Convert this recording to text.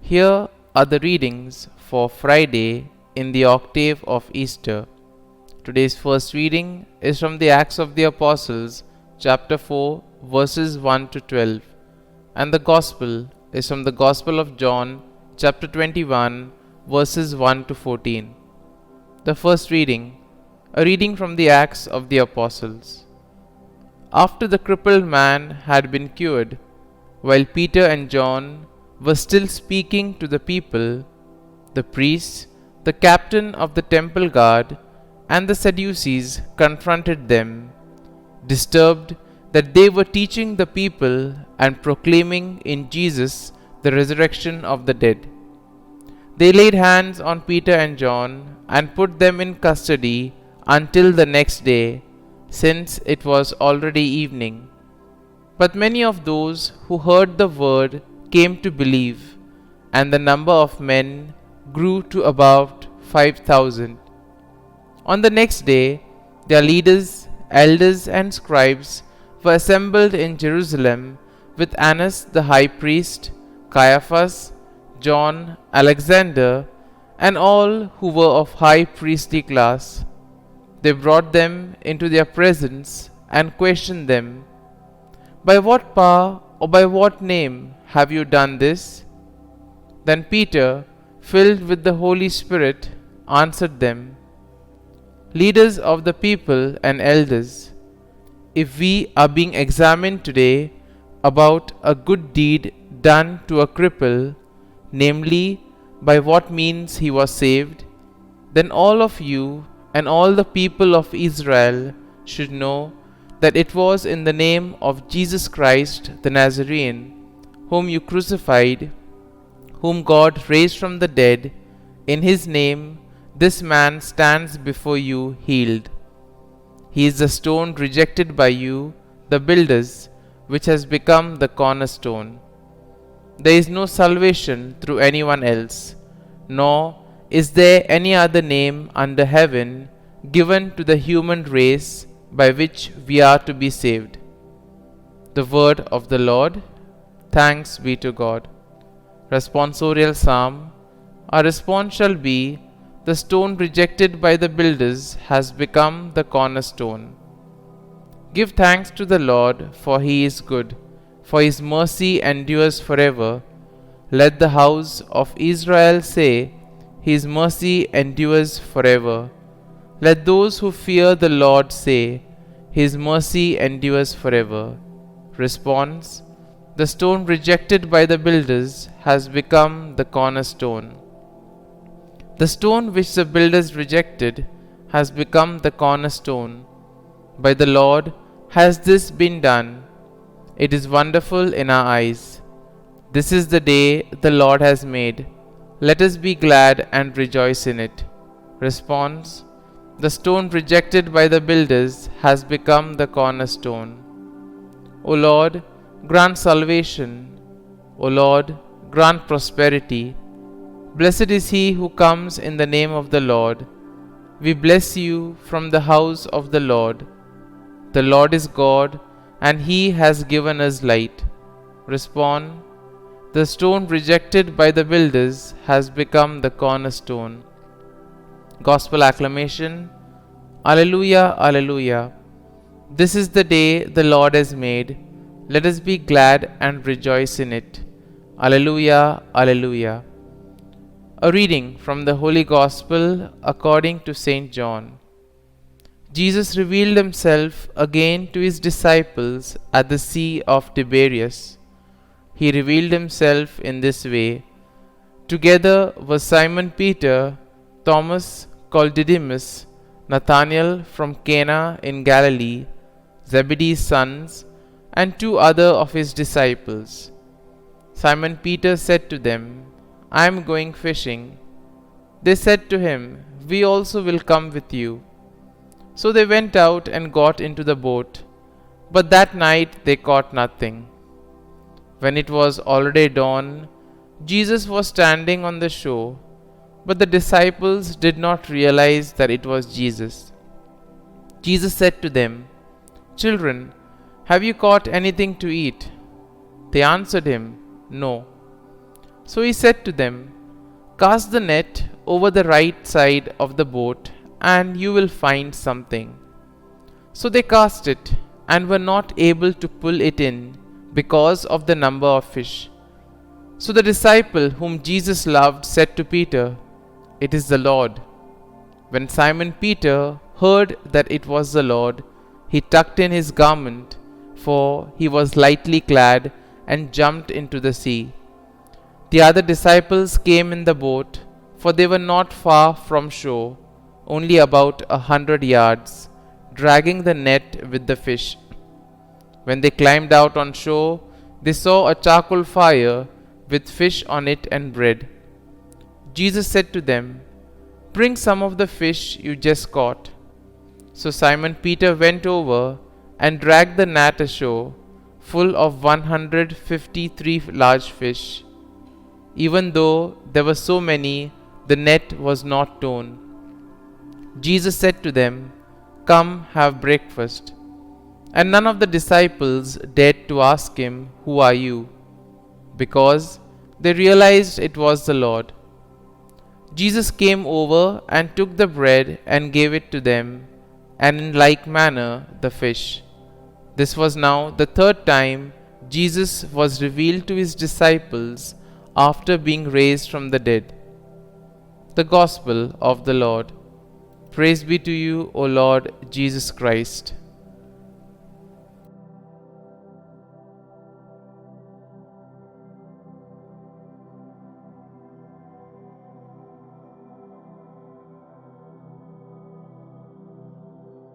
Here are the readings for Friday in the Octave of Easter. Today's first reading is from the Acts of the Apostles, chapter 4, verses 1 to 12, and the Gospel is from the Gospel of John, chapter 21, verses 1 to 14. The first reading, a reading from the Acts of the Apostles. After the crippled man had been cured, while Peter and John were still speaking to the people, the priests, the captain of the temple guard, and the Sadducees confronted them, disturbed that they were teaching the people and proclaiming in Jesus the resurrection of the dead. They laid hands on Peter and John and put them in custody until the next day, since it was already evening. But many of those who heard the word came to believe, and the number of men grew to about 5,000. On the next day, their leaders, elders, and scribes were assembled in Jerusalem with Annas the high priest, Caiaphas, John, Alexander, and all who were of high priestly class. They brought them into their presence and questioned them, "By what power or by what name have you done this?" Then Peter, filled with the Holy Spirit, answered them, "Leaders of the people and elders, if we are being examined today about a good deed done to a cripple, namely, by what means he was saved, then all of you and all the people of Israel should know that it was in the name of Jesus Christ the Nazarene, whom you crucified, whom God raised from the dead. In his name this man stands before you healed. He is the stone rejected by you, the builders, which has become the cornerstone. There is no salvation through anyone else, nor is there any other name under heaven given to the human race by which we are to be saved." The word of the Lord. Thanks be to God. Responsorial Psalm. Our response shall be, "The stone rejected by the builders has become the cornerstone." Give thanks to the Lord, for he is good, for his mercy endures forever. Let the house of Israel say, "His mercy endures forever." Let those who fear the Lord say, "His mercy endures forever." Response: the stone rejected by the builders has become the cornerstone. The stone which the builders rejected has become the cornerstone. By the Lord has this been done. It is wonderful in our eyes. This is the day the Lord has made. Let us be glad and rejoice in it. Response: the stone rejected by the builders has become the cornerstone. O Lord, grant salvation. O Lord, grant prosperity. Blessed is he who comes in the name of the Lord. We bless you from the house of the Lord. The Lord is God, and he has given us light. Respond: the stone rejected by the builders has become the cornerstone. Gospel acclamation. Alleluia, Alleluia. This is the day the Lord has made. Let us be glad and rejoice in it. Alleluia, Alleluia. A reading from the Holy Gospel according to St. John. Jesus revealed himself again to his disciples at the Sea of Tiberias. He revealed himself in this way. Together were Simon Peter, Thomas called Didymus, Nathanael from Cana in Galilee, Zebedee's sons, and 2 other of his disciples. Simon Peter said to them, "I am going fishing." They said to him, "We also will come with you." So they went out and got into the boat, but that night they caught nothing. When it was already dawn, Jesus was standing on the shore, but the disciples did not realize that it was Jesus. Jesus said to them, "Children, have you caught anything to eat?" They answered him, "No." So he said to them, "Cast the net over the right side of the boat, and you will find something." So they cast it, and were not able to pull it in because of the number of fish. So the disciple whom Jesus loved said to Peter, "It is the Lord." When Simon Peter heard that it was the Lord, he tucked in his garment, for he was lightly clad, and jumped into the sea. The other disciples came in the boat, for they were not far from shore, only about 100 yards, dragging the net with the fish. When they climbed out on shore, they saw a charcoal fire with fish on it and bread. Jesus said to them, "Bring some of the fish you just caught." So Simon Peter went over and dragged the net ashore, full of 153 large fish. Even though there were so many, the net was not torn. Jesus said to them, "Come, have breakfast." And none of the disciples dared to ask him, "Who are you?" because they realized it was the Lord. Jesus came over and took the bread and gave it to them, and in like manner the fish. This was now the third time Jesus was revealed to his disciples after being raised from the dead. The Gospel of the Lord. Praise be to you, O Lord Jesus Christ.